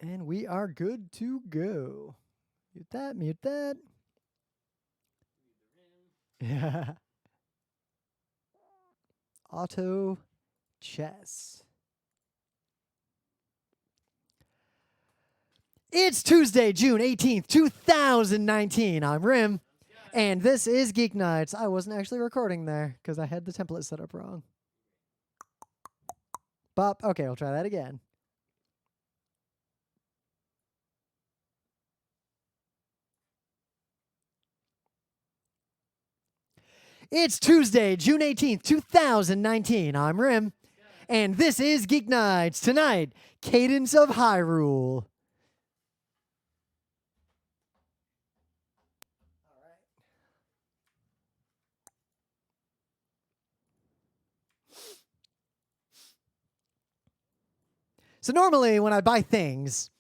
And we are good to go. Mute that, mute that. Yeah. Autochess. It's Tuesday, June 18th, 2019. I'm Rim, and this is Geek Nights. I wasn't actually recording there because I had the template set up wrong. Bop. Okay, I'll try that again. It's Tuesday, June 18th, 2019. I'm Rim, and this is Geek Nights. Tonight, Cadence of Hyrule. So normally when I buy things,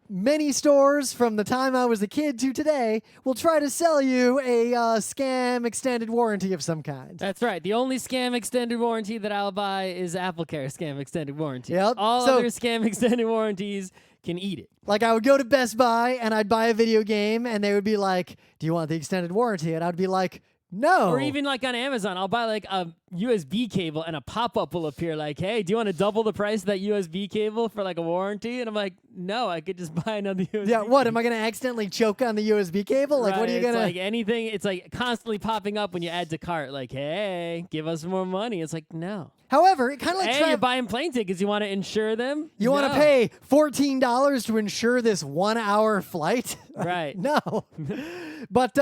many stores from the time I was a kid to today will try to sell you a scam extended warranty of some kind. That's right. The only scam extended warranty that I'll buy is AppleCare scam extended warranty. Yep. All So- other scam extended warranties can eat it. Like I would go to Best Buy and I'd buy a video game and they would be like, "Do you want the extended warranty?" And I'd be like, "No." Or even like on Amazon, I'll buy like a USB cable and a pop-up will appear like, "Hey, do you want to double the price of that USB cable for like a warranty?" And I'm like, "No, I could just buy another USB." Yeah, what? Am I going to accidentally choke on the USB cable? Like, what are you It's going to... like anything, it's like constantly popping up when you add to cart, like, "Hey, give us more money." It's like, no. However, it kind of like... Hey, you're buying plane tickets. You want to insure them? You want to No. pay $14 to insure this 1 hour flight? Right. No. But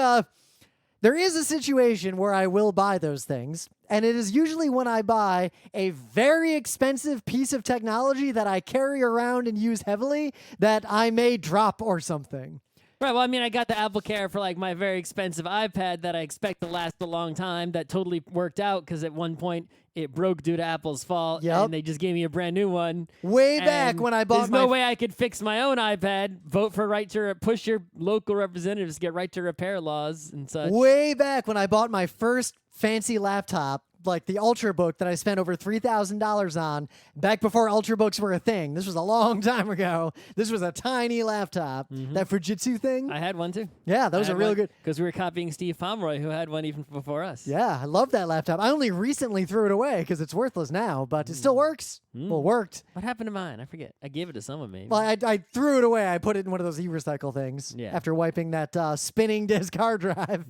there is a situation where I will buy those things, and it is usually when I buy a very expensive piece of technology that I carry around and use heavily that I may drop or something. Right, well, I mean, I got the AppleCare for, like, my very expensive iPad that I expect to last a long time. That totally worked out because at one point it broke due to Apple's fault, Yep. and they just gave me a brand new one. Way back And when I bought there's no way I could fix my own iPad. Vote for push your local representatives to get right to repair laws and such. Way back when I bought my first fancy laptop, like the Ultrabook that I spent over $3,000 on, back before Ultrabooks were a thing. This was a long time ago. This was a tiny laptop. That Fujitsu thing. I had one too. Yeah, those are real good. Because we were copying Steve Pomeroy, who had one even before us. Yeah, I love that laptop. I only recently threw it away because it's worthless now, but it still works. Well, it worked. What happened to mine? I forget. I gave it to someone maybe. Well, I threw it away. I put it in one of those e-recycle things Yeah. after wiping that spinning disk hard drive.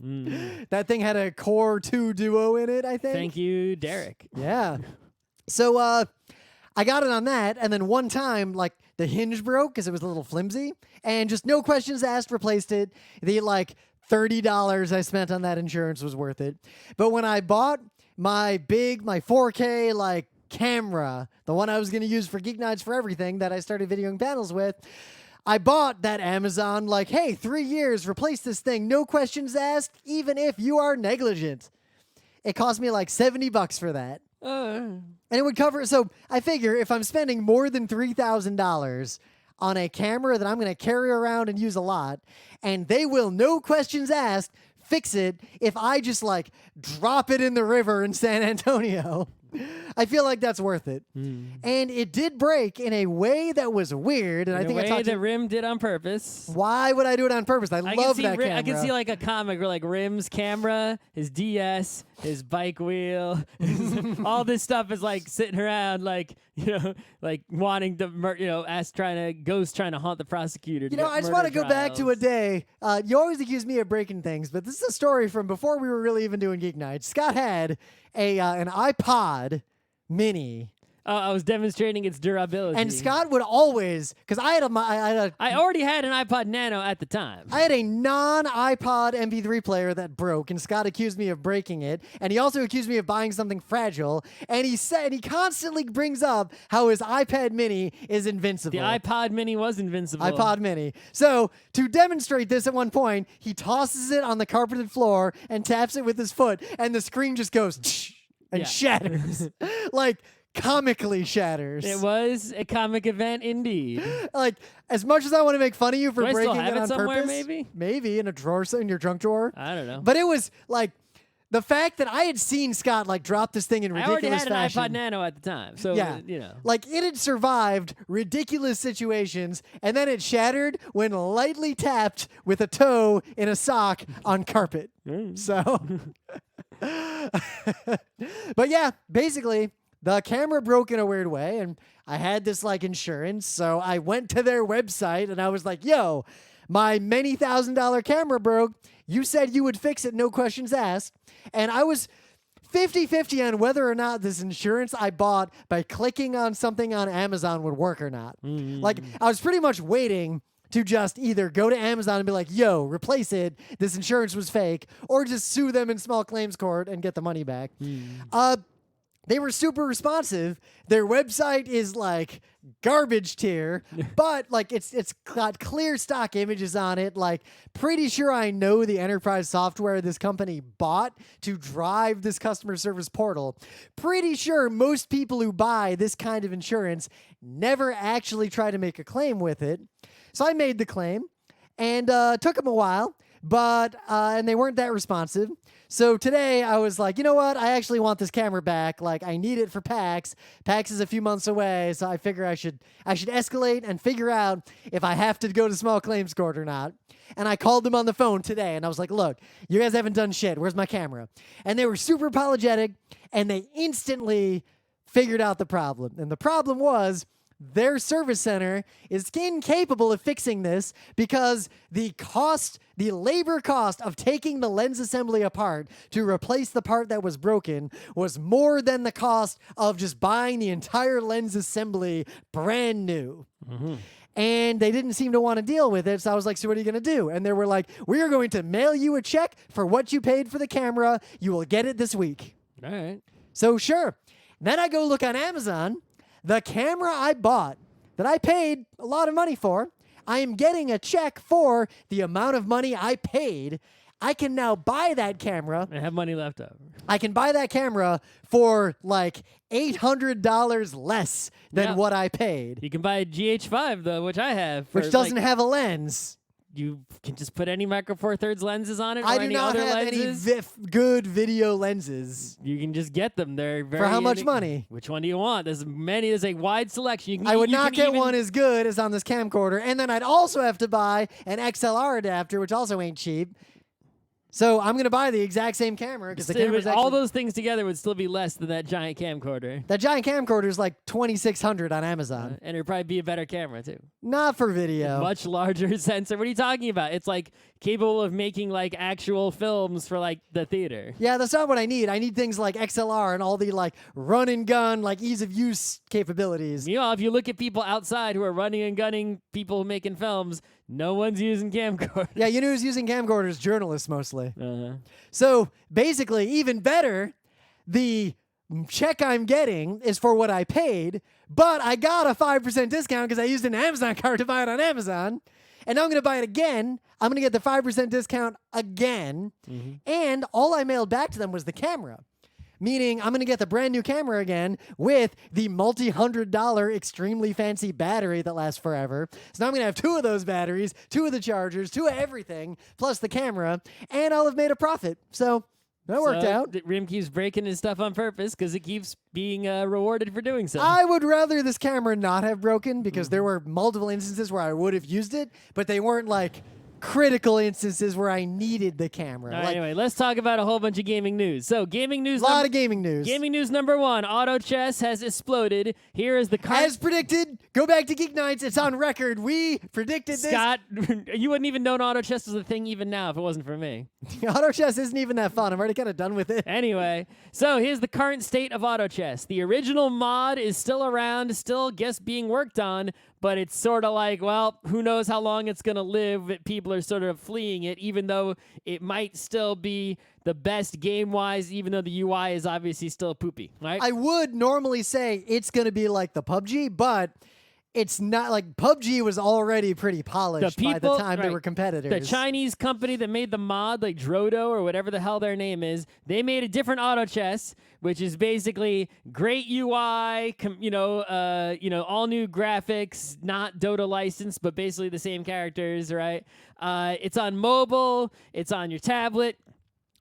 That thing had a Core 2 Duo in it, I think. Thank you, Derek. Yeah. So I got it on that, and then one time, like, the hinge broke because it was a little flimsy, and just no questions asked, replaced it. The, like, $30 I spent on that insurance was worth it. But when I bought my 4K, like, camera, the one I was going to use for Geek Nights for everything that I started videoing panels with, I bought that Amazon, like, hey, 3 years, replace this thing, no questions asked, even if you are negligent. It cost me like $70 for that. And it would cover, so I figure if I'm spending more than $3,000 on a camera that I'm going to carry around and use a lot, and they will, no questions asked, fix it if I just like drop it in the river in San Antonio. I feel like that's worth it. And it did break in a way that was weird. And I think I talked that Rim did on purpose. Why would I do it on purpose? I love that camera. I can see like a comic where like Rim's camera, his DS, his bike wheel, all this stuff is like sitting around like, like wanting to, trying to haunt the prosecutor. I just want to go back to a day. You always accuse me of breaking things, but this is a story from before we were really even doing Geek Nights. Scott had an iPod Mini. I was demonstrating its durability. And Scott would always, because I already had an iPod Nano at the time. I had a non-iPod MP3 player that broke, and Scott accused me of breaking it. And he also accused me of buying something fragile. And he constantly brings up how his iPad Mini is invincible. The iPod Mini was invincible. iPod Mini. So to demonstrate this at one point, he tosses it on the carpeted floor and taps it with his foot, and the screen just goes and shatters. Like, comically shatters. It was a comic event indeed. Like, as much as I want to make fun of you for Do I breaking still have it it on somewhere, purpose, maybe in a drawer, in your junk drawer. I don't know. But it was like the fact that I had seen Scott like drop this thing in I already ridiculous had an fashion. iPod Nano at the time, so Yeah. you know. Like it had survived ridiculous situations, and then it shattered when lightly tapped with a toe in a sock on carpet. So, but yeah, basically the camera broke in a weird way, and I had this like insurance, so I went to their website and I was like, "Yo, my many $1,000 camera broke. You said you would fix it, no questions asked," and I was 50-50 on whether or not this insurance I bought by clicking on something on Amazon would work or not. Like, I was pretty much waiting to just either go to Amazon and be like, yo, replace it, this insurance was fake, or just sue them in small claims court and get the money back. They were super responsive. Their website is like garbage tier, but like it's got clear stock images on it. Like pretty sure I know the enterprise software this company bought to drive this customer service portal. Pretty sure most people who buy this kind of insurance never actually try to make a claim with it. So I made the claim, and took them a while, but and they weren't that responsive. So today I was like, you know what? I actually want this camera back. Like I need it for PAX. PAX is a few months away, so I figure I should escalate and figure out if I have to go to small claims court or not. And I called them on the phone today, and I was like, look, you guys haven't done shit. Where's my camera? And they were super apologetic, and they instantly figured out the problem. And the problem was their service center is incapable of fixing this because the labor cost of taking the lens assembly apart to replace the part that was broken was more than the cost of just buying the entire lens assembly brand new. And they didn't seem to want to deal with it. So I was like, so what are you going to do? And they were like, we are going to mail you a check for what you paid for the camera. You will get it this week. All right. So sure. Then I go look on Amazon. The camera I bought that I paid a lot of money for, I am getting a check for the amount of money I paid. I can now buy that camera. I have money left over. I can buy that camera for like $800 less than what I paid. You can buy a GH5 though, which I have, Which doesn't have a lens. You can just put any Micro Four Thirds lenses on it. Or I do any not other have lenses. any good video lenses. You can just get them. They're very For how much money? Which one do you want? There's a wide selection. You can, I would you not can get even, one as good as on this camcorder, and then I'd also have to buy an XLR adapter, which also ain't cheap. So I'm going to buy the exact same camera because the camera's all actually... those things together would still be less than that giant camcorder. That giant camcorder is like $2,600 on Amazon. And it'd probably be a better camera too. Not for video. Much larger sensor. What are you talking about? It's like capable of making like actual films for like the theater. Yeah, that's not what I need. I need things like XLR and all the like run and gun, like ease of use capabilities. You know, if you look at people outside who are running and gunning people making films, no one's using camcorders. Yeah, you know who's using camcorders? Journalists mostly. Uh-huh. So basically, even better, the check I'm getting is for what I paid, but I got a 5% discount because I used an Amazon card to buy it on Amazon. And now I'm going to buy it again. I'm going to get the 5% discount again. And all I mailed back to them was the camera. Meaning I'm going to get the brand new camera again with the multi-$100 extremely fancy battery that lasts forever. So now I'm going to have 2 of those batteries, 2 of the chargers, 2 of everything, plus the camera, and I'll have made a profit. So that worked out. Rim keeps breaking his stuff on purpose because it keeps being rewarded for doing so. I would rather this camera not have broken because there were multiple instances where I would have used it, but they weren't like critical instances where I needed the camera. All right, Like, anyway, let's talk about a whole bunch of gaming news. So, gaming news. a lot of gaming news. Gaming news number 1: Autochess has exploded. Here is the As predicted, go back to GeekNights. It's on record. We predicted Scott, you wouldn't even know Autochess was a thing even now if it wasn't for me. this. Autochess isn't even that fun. I'm already kind of done with it. Anyway, so here's the current state of Autochess. The original mod is still around, still being worked on, but it's sort of like, well, who knows how long it's going to live. People are sort of fleeing it, even though it might still be the best game-wise, even though the UI is obviously still poopy, right? I would normally say it's going to be like the PUBG, but it's not. Like PUBG was already pretty polished by the time they were competitors. The Chinese company that made the mod, like Drodo or whatever the hell their name is, they made a different Autochess, which is basically great UI, all new graphics, not Dota licensed, but basically the same characters, right? It's on mobile, it's on your tablet.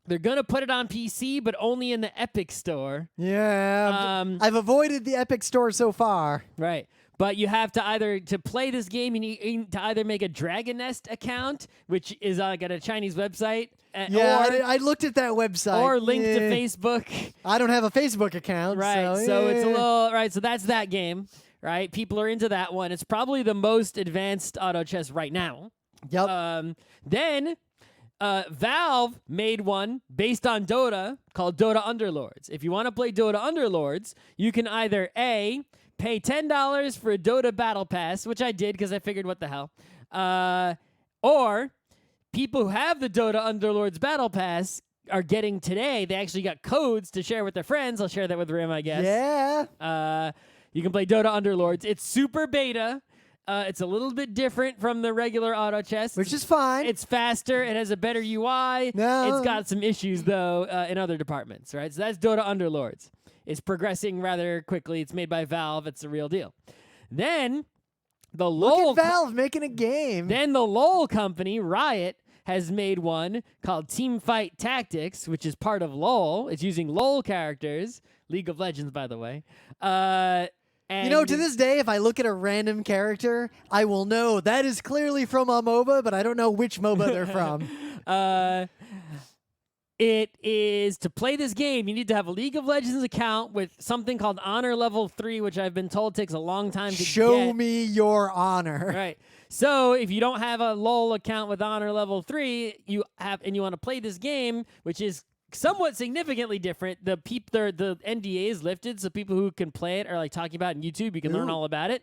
They're gonna put it on PC, but only in the Epic Store. Yeah. I've avoided the Epic Store so far. Right. But you have to play this game, you need to either make a Dragon Nest account, which is like at a Chinese website. Yeah, I looked at that website. Or link to Facebook. I don't have a Facebook account. Right. So it's a little, right. So that's that game, right? People are into that one. It's probably the most advanced auto chess right now. Yep. Then Valve made one based on Dota called Dota Underlords. If you want to play Dota Underlords, you can either A, pay $10 for a Dota Battle Pass, which I did because I figured what the hell, or people who have the Dota Underlords Battle Pass are getting today. They actually got codes to share with their friends. I'll share that with Rim, I guess. Yeah. You can play Dota Underlords. It's super beta. It's a little bit different from the regular auto chess. Which is fine. It's faster. It has a better UI. No. It's got some issues, though, in other departments, right? So that's Dota Underlords. It's progressing rather quickly. It's made by Valve. It's the real deal. Then the LoL... Look at Valve making a game. Then the LoL company, Riot, has made one called Teamfight Tactics, which is part of LoL. It's using LoL characters. League of Legends, by the way. You know, to this day, if I look at a random character, I will know that is clearly from a MOBA, but I don't know which MOBA they're from. It is, to play this game, you need to have a League of Legends account with something called Honor Level 3, which I've been told takes a long time to get. Show me your honor. Right. So if you don't have a LoL account with Honor Level 3, you want to play this game, which is somewhat significantly different. The NDA is lifted, so people who can play it are like talking about it on YouTube. You can learn all about it.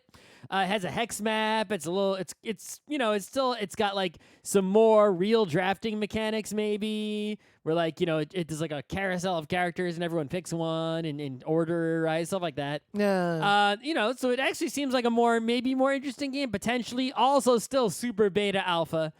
It has a hex map. It's a little. It's got like some more real drafting mechanics, maybe. Where like it does like a carousel of characters and everyone picks one in order, right? Stuff like that. Yeah. So it actually seems like a maybe more interesting game potentially. Also, still super beta alpha.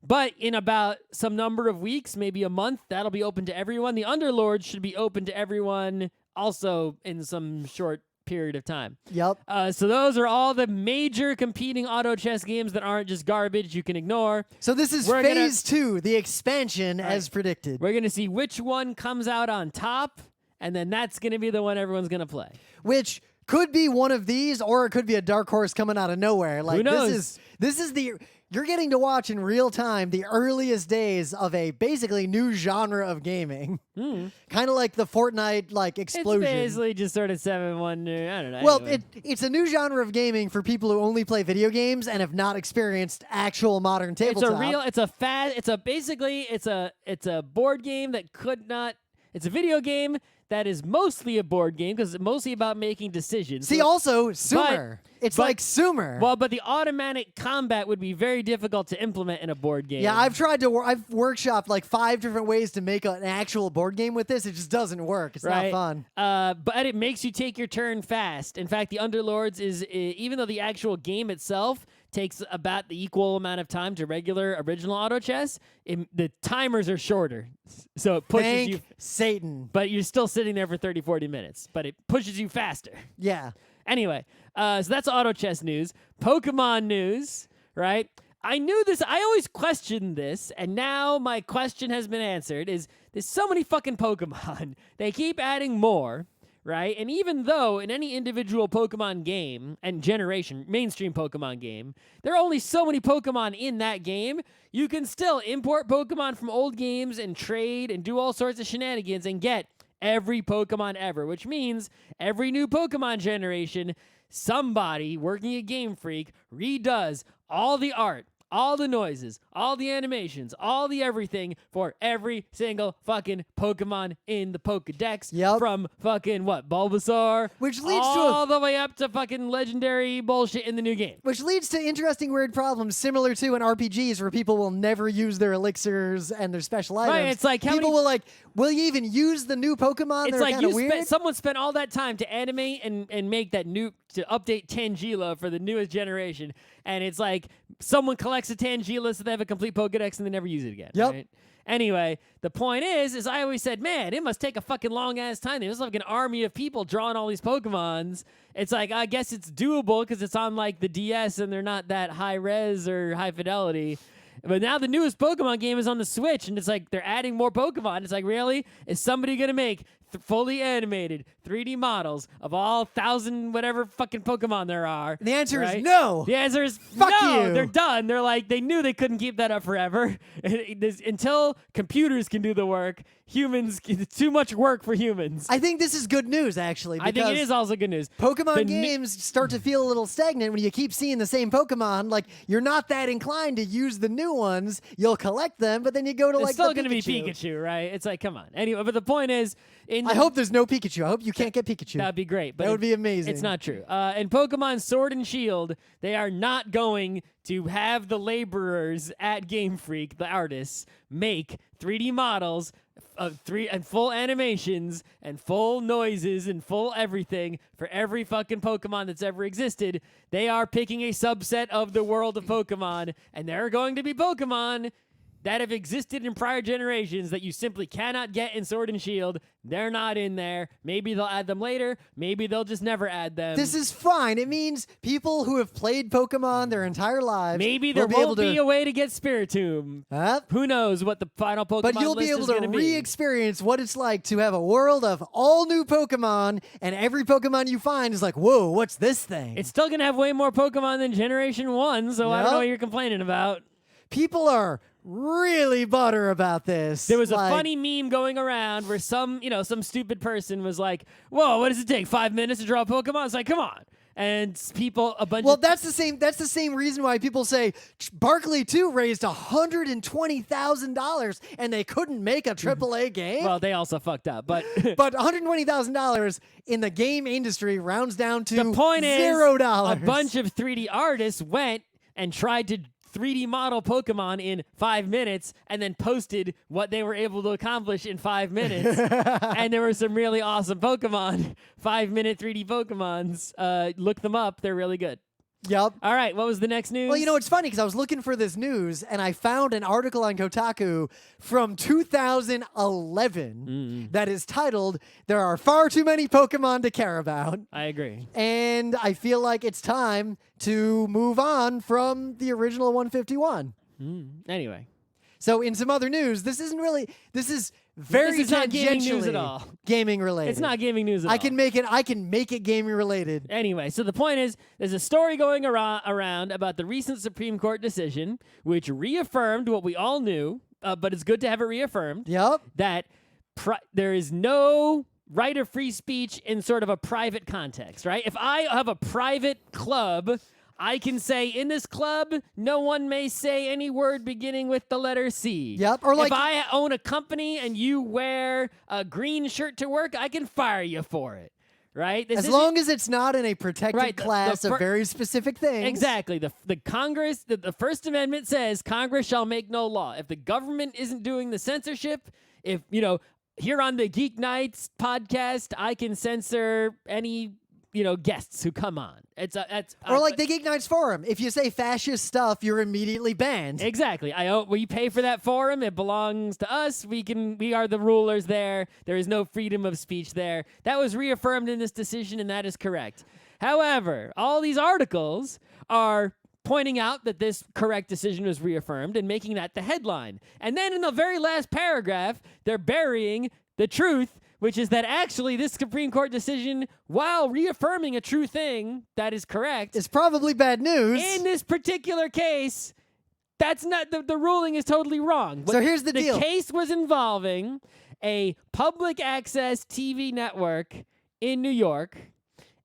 But in about some number of weeks, maybe a month, that'll be open to everyone. The Underlords should be open to everyone also in some short period of time. Yep. So those are all the major competing auto chess games that aren't just garbage you can ignore. So this is phase 2, the expansion, as predicted. We're going to see which one comes out on top, and then that's going to be the one everyone's going to play. Which could be one of these, or it could be a dark horse coming out of nowhere. Like, who knows? This is the... You're getting to watch in real time the earliest days of a basically new genre of gaming. Kind of like the Fortnite explosion. It's basically just sort of 7-1. I don't know. Well, anyway. it's a new genre of gaming for people who only play video games and have not experienced actual modern tabletop. It's a board game that could not. It's a video game that is mostly a board game because it's mostly about making decisions. See, also, Sumer. It's like Sumer. Well, but the automatic combat would be very difficult to implement in a board game. Yeah, I've workshopped like 5 different ways to make an actual board game with this. It just doesn't work. It's not fun. But it makes you take your turn fast. In fact, the Underlords is, even though the actual game itself takes about the equal amount of time to regular original auto chess, the timers are shorter. So it pushes you. Satan. But you're still sitting there for 30, 40 minutes. But it pushes you faster. Yeah. Anyway, so that's auto chess news. Pokemon news, right? I knew this. I always questioned this, and now my question has been answered. There's so many fucking Pokemon. They keep adding more, right? And even though in any individual Pokemon game and generation, mainstream Pokemon game, there are only so many Pokemon in that game, you can still import Pokemon from old games and trade and do all sorts of shenanigans and get every Pokemon ever, which means every new Pokemon generation, somebody working at Game Freak redoes all the art, all the noises, all the animations, all the everything for every single fucking Pokemon in the Pokedex. Yep. From fucking Bulbasaur, which leads all the way up to fucking legendary bullshit in the new game. Which leads to interesting weird problems similar to in RPGs where people will never use their elixirs and their special items. Right, it's like people will you even use the new Pokemon? It's They're like weird. someone spent all that time to animate and make that to update Tangela for the newest generation, and it's like someone collects a Tangela so they have a complete Pokedex and they never use it again. Yep. Right? Anyway, the point is I always said, man, it must take a fucking long ass time. There's like an army of people drawing all these Pokemons. It's like, I guess it's doable because it's on like the DS and they're not that high res or high fidelity. But now the newest Pokemon game is on the Switch, and it's like they're adding more Pokemon. It's like, really? Is somebody going to make fully animated 3D models of all 1,000 whatever fucking Pokemon there are? The answer right? is no. The answer is Fuck no. you. They're done. They're like, they knew they couldn't keep that up forever. Until computers can do the work, humans, it's too much work for humans. I think this is good news, actually. I think it is also good news. Pokemon games start to feel a little stagnant when you keep seeing the same Pokemon. Like, you're not that inclined to use the new ones. You'll collect them, but then you go to, It's like, still the going to be Pikachu, right? It's like, come on. Anyway, but the point is... I hope there's no Pikachu. I hope you can't get Pikachu. That'd be great. But that would be amazing. It's not true. In Pokemon Sword and Shield, they are not going to have the laborers at Game Freak, the artists, make 3D models of and full animations and full noises and full everything for every fucking Pokemon that's ever existed. They are picking a subset of the world of Pokemon, and there are going to be Pokemon that have existed in prior generations that you simply cannot get in Sword and Shield. They're not in there. Maybe they'll add them later. Maybe they'll just never add them. This is fine. It means people who have played Pokemon their entire lives Maybe there won't be a way to get Spiritomb. Who knows what the final Pokemon But you'll list be able is to gonna be. re-experience what it's like to have a world of all new Pokemon, and every Pokemon you find is like, whoa, what's this thing? It's still going to have way more Pokemon than Generation 1, so I don't know what you're complaining about. People are really butter about this. There was a funny meme going around where some stupid person was like, whoa, what does it take, 5 minutes to draw a Pokemon? It's like, come on. And people, that's the same reason why people say Barkley 2 raised $120,000 and they couldn't make a AAA game. Well, they also fucked up, but but $120,000 in the game industry rounds down to the point $0. Is, a bunch of 3D artists went and tried to 3D model Pokemon in 5 minutes and then posted what they were able to accomplish in 5 minutes. And there were some really awesome Pokemon, 5-minute 3D Pokemons. Look them up. They're really good. Yep. All right, what was the next news? Well, it's funny because I was looking for this news and I found an article on Kotaku from 2011 that is titled, "There are far too many Pokemon to care about." I agree. And I feel like it's time to move on from the original 151. Anyway. So in some other news, this is very not gaming news at tangentially all. Gaming related. It's not gaming news at all. I can make it gaming related. Anyway, so the point is, there's a story going around about the recent Supreme Court decision, which reaffirmed what we all knew, but it's good to have it reaffirmed. Yep. That there is no right of free speech in sort of a private context, right? If I have a private club, I can say, in this club, no one may say any word beginning with the letter C. Yep. Or like, if I own a company and you wear a green shirt to work, I can fire you for it, right? As long as it's not in a protected Right, class of very specific things. Exactly. The Congress, the First Amendment says Congress shall make no law. If the government isn't doing the censorship, if, here on the GeekNights podcast, I can censor any guests who come on. Or like the GeekNights forum. If you say fascist stuff, you're immediately banned. Exactly. We pay for that forum. It belongs to us. We are the rulers there. There is no freedom of speech there. That was reaffirmed in this decision, and that is correct. However, all these articles are pointing out that this correct decision was reaffirmed and making that the headline. And then in the very last paragraph, they're burying the truth, which is that actually this Supreme Court decision, while reaffirming a true thing that is correct, is probably bad news. In this particular case, that's not the ruling is totally wrong. So here's the deal. The case was involving a public access TV network in New York,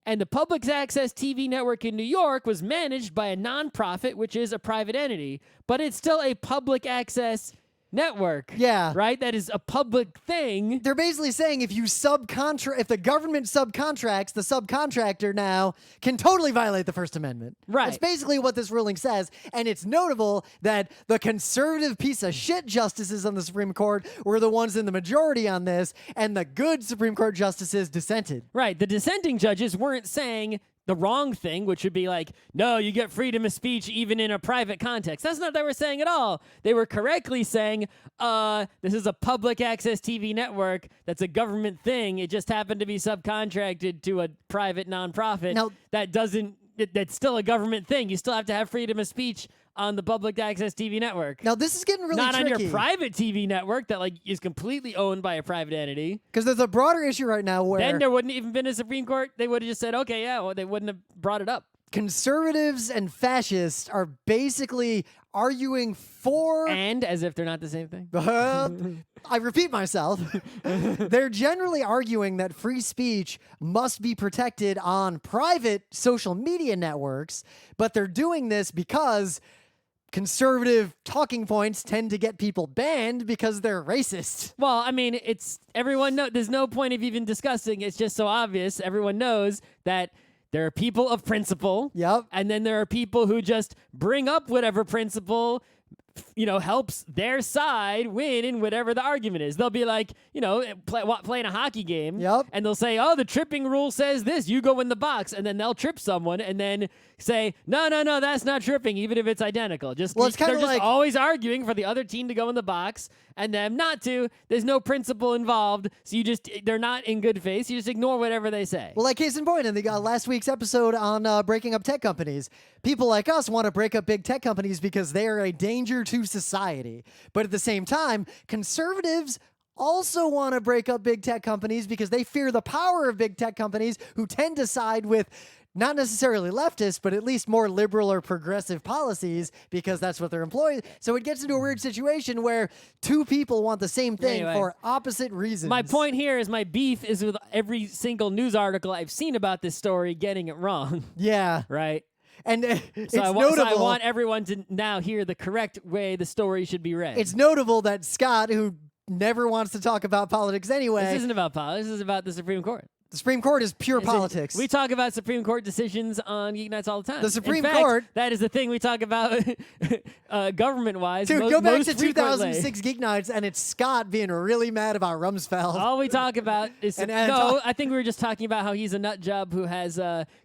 and the public access TV network in New York was managed by a nonprofit, which is a private entity, but it's still a public access network. Yeah. Right? That is a public thing. They're basically saying if the government subcontracts, the subcontractor now can totally violate the First Amendment. Right. That's basically what this ruling says. And it's notable that the conservative piece of shit justices on the Supreme Court were the ones in the majority on this, and the good Supreme Court justices dissented. Right. The dissenting judges weren't saying the wrong thing, which would be like, no, you get freedom of speech even in a private context. That's not what they were saying at all. They were correctly saying, this is a public access TV network that's a government thing. It just happened to be subcontracted to a private nonprofit that doesn't that's still a government thing. You still have to have freedom of speech on the public access TV network. Now, this is getting really Not tricky. on your private TV network that like is completely owned by a private entity. Because there's a broader issue right now where Then there wouldn't even been a Supreme Court. They would have just said, okay, yeah, well, they wouldn't have brought it up. conservatives and fascists are basically arguing for... And as if they're not the same thing. I repeat myself. They're generally arguing that free speech must be protected on private social media networks, but they're doing this because conservative talking points tend to get people banned because they're racist. Well, I mean, it's everyone knows. There's no point of even discussing. It's just so obvious. Everyone knows that there are people of principle. Yep. And then there are people who just bring up whatever principle, you know, helps their side win in whatever the argument is. They'll be like, you know, playing a hockey game. Yep. And they'll say, oh, the tripping rule says this. You go in the box. And then they'll trip someone and then say, no, that's not tripping, even if it's identical. Just Well, it's they're kinda just like- always arguing for the other team to go in the box and them not to. There's no principle involved. So they're not in good faith. You just ignore whatever they say. Well, like case in point, in the last week's episode on breaking up tech companies, people like us want to break up big tech companies because they are a danger to society. But at the same time, conservatives also want to break up big tech companies because they fear the power of big tech companies who tend to side with not necessarily leftist, but at least more liberal or progressive policies because that's what they're employing. So it gets into a weird situation where two people want the same thing Anyway, for opposite reasons. my point here is my beef is with every single news article I've seen about this story getting it wrong, Yeah. right? And it's So I notable. want everyone to now hear the correct way the story should be read. It's notable that Scott, who never wants to talk about politics anyway, This isn't about politics. This is about the Supreme Court. the Supreme Court is pure politics. We talk about Supreme Court decisions on GeekNights all the time. The Supreme In fact, Court- that is the thing we talk about government-wise. Dude, go back most to frequently. 2006 Geek Nights, and it's Scott being really mad about Rumsfeld. All we talk about is And I think we were just talking about how he's a nut job who has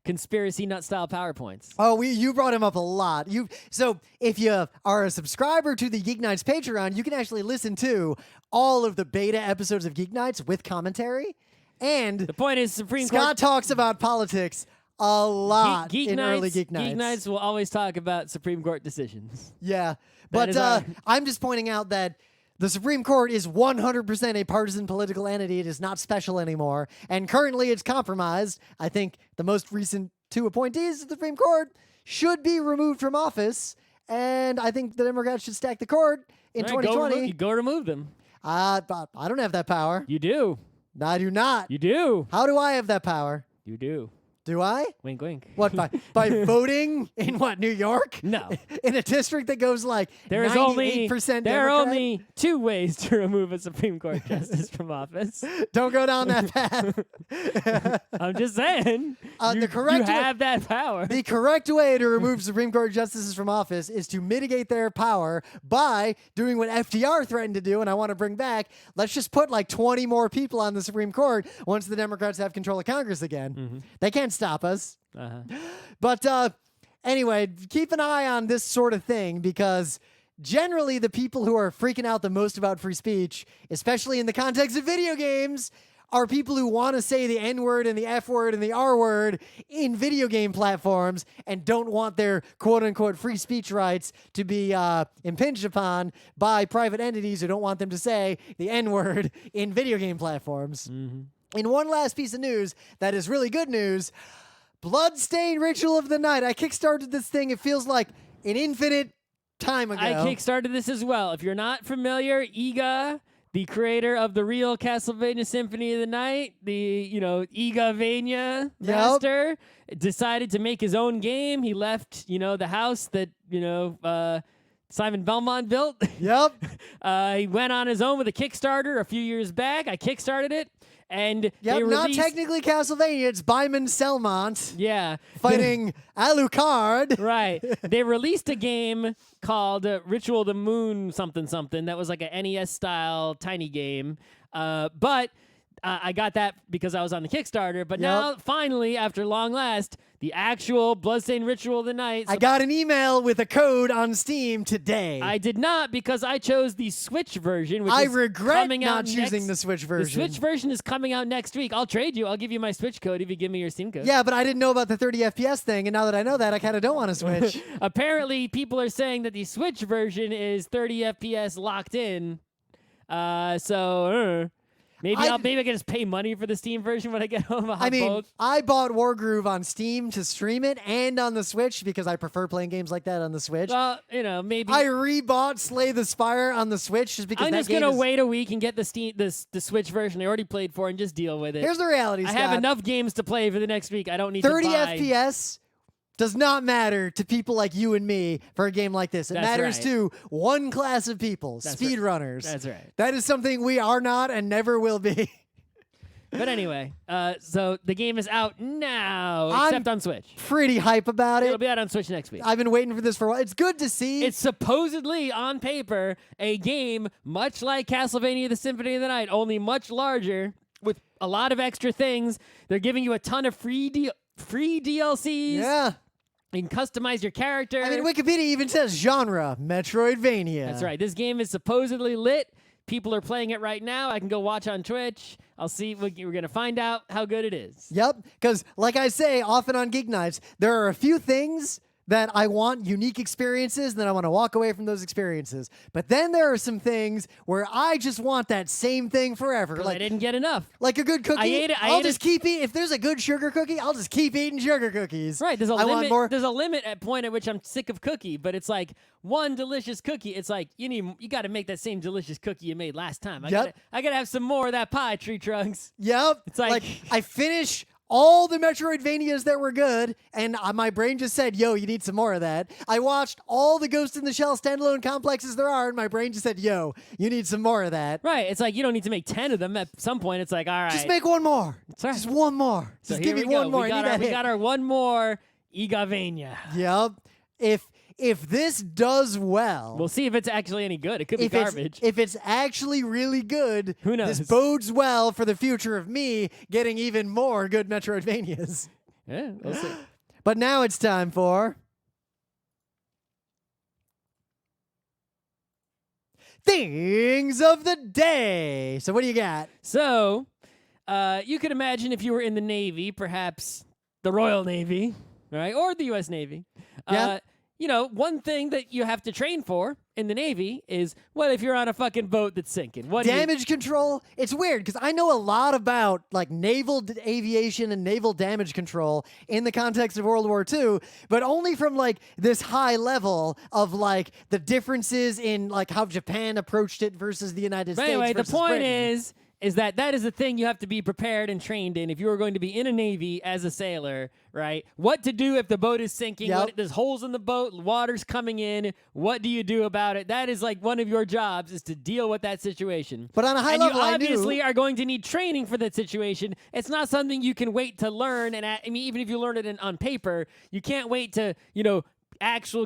conspiracy nut style PowerPoints. Oh, you brought him up a lot. So if you are a subscriber to the Geek Nights Patreon, you can actually listen to all of the beta episodes of Geek Nights with commentary. And The point is, Supreme Scott Court talks about politics a lot Geek in Nights, early Geek Nights. Geek Nights will always talk about Supreme Court decisions. Yeah. That But is our- I'm just pointing out that the Supreme Court is 100% a partisan political entity. It is not special anymore. And currently it's compromised. I think the most recent two appointees of the Supreme Court should be removed from office. And I think the Democrats should stack the court in All right, 2020. Go remove them. But I don't have that power. You do. No, I do not. You do. How do I have that power? You do. Do I? Wink, wink. What, by voting in what, New York? No. In a district that goes like There 98% is only Democrat? there are only two ways to remove a Supreme Court justice from office. Don't go down that path. I'm just saying. The You correct way- have that power. The correct way to remove Supreme Court justices from office is to mitigate their power by doing what FDR threatened to do, and I want to bring back. Let's just put like 20 more people on the Supreme Court once the Democrats have control of Congress again. They can't stop us. Uh-huh. But anyway, keep an eye on this sort of thing because generally the people who are freaking out the most about free speech, especially in the context of video games, are people who want to say the N-word and the F-word and the R-word in video game platforms and don't want their quote-unquote free speech rights to be impinged upon by private entities who don't want them to say the N-word in video game platforms. In one last piece of news that is really good news, Bloodstained Ritual of the Night. I kickstarted this thing. It feels like an infinite time ago. I kickstarted this as well. If you're not familiar, Iga, the creator of the real Castlevania Symphony of the Night, the Igavania master, decided to make his own game. He left, the house that Simon Belmont built. Yep. He went on his own with a Kickstarter a few years back. I kickstarted it, and they Yep, not released, technically Castlevania. It's Byman Selmont yeah, fighting Alucard. right. They released a game called Ritual of the Moon something that was like an NES style tiny game. But I got that because I was on the Kickstarter. But now, finally, after long last, the actual Bloodstained Ritual of the Night. I got an email with a code on Steam today. I did not, because I chose the Switch version, which I is regret coming not out choosing next, the Switch version. The Switch version is coming out next week. I'll trade you. I'll give you my Switch code if you give me your Steam code. Yeah, but I didn't know about the 30 FPS thing, and now that I know that, I kind of don't want to switch. Apparently, people are saying that the Switch version is 30 FPS locked in. Maybe I can just pay money for the Steam version when I get home. Both. I bought Wargroove on Steam to stream it and on the Switch because I prefer playing games like that on the Switch. Well, maybe I rebought Slay the Spire on the Switch just because I'm just gonna wait a week and get the Switch version I already played for and just deal with it. Here's the reality, I Scott. have enough games to play for the next week. I don't need 30 to buy. FPS does not matter to people like you and me for a game like this. It That's matters right. to one class of people, That's speedrunners. That's right. That is something we are not and never will be. But anyway, so the game is out now, except on Switch. Pretty hype about It'll it. be out on Switch next week. I've been waiting for this for a while. It's good to see. It's supposedly, on paper, a game much like Castlevania the Symphony of the Night, only much larger, with a lot of extra things. They're giving you a ton of free DLCs. Yeah. You can customize your character. I mean, Wikipedia even says genre, Metroidvania. That's right. This game is supposedly lit. People are playing it right now. I can go watch on Twitch. I'll see. We're going to find out how good it is. Yep, because like I say often on GeekNights, there are a few things that I want unique experiences, and then I want to walk away from those experiences. But then there are some things where I just want that same thing forever. Like, I didn't get enough. Like a good cookie. I ate it. I'll just keep eating. If there's a good sugar cookie, I'll just keep eating sugar cookies. Right. There's a I limit. want more. There's a limit at point at which I'm sick of cookie, but it's like one delicious cookie. It's like you got to make that same delicious cookie you made last time. I gotta have some more of that pie, Tree Trunks. Yep. It's like I finish all the Metroidvanias that were good, and my brain just said, yo, you need some more of that. I watched all the Ghost in the Shell standalone complexes there are, and my brain just said, yo, you need some more of that. Right. It's like you don't need to make 10 of them. At some point, it's like, all right. Just make one more. Right. Just one more. So Just here give me we go. one more. We got our one more Igavania. Yep. If this does well, We'll see if it's actually any good. It could be garbage. If it's actually really good, Who knows? this bodes well for the future of me getting even more good Metroidvanias. Yeah, we'll see. But now it's time for Things of the Day. So what do you got? So, you could imagine if you were in the Navy, perhaps the Royal Navy, right, or the U.S. Navy. Yeah. One thing that you have to train for in the Navy is, what if you're on a fucking boat that's sinking? What Damage control. It's weird because I know a lot about like naval aviation and naval damage control in the context of World War II, but only from like this high level of like the differences in like how Japan approached it versus the United But States. anyway, the versus point Britain. is that is the thing you have to be prepared and trained in if you are going to be in a Navy as a sailor, right? What to do if the boat is sinking, Yep. when there's holes in the boat, water's coming in, what do you do about it? That is like one of your jobs, is to deal with that situation. But on a high and level, you I obviously knew. are going to need training for that situation. It's not something you can wait to learn, and even if you learn it on paper, you can't wait to,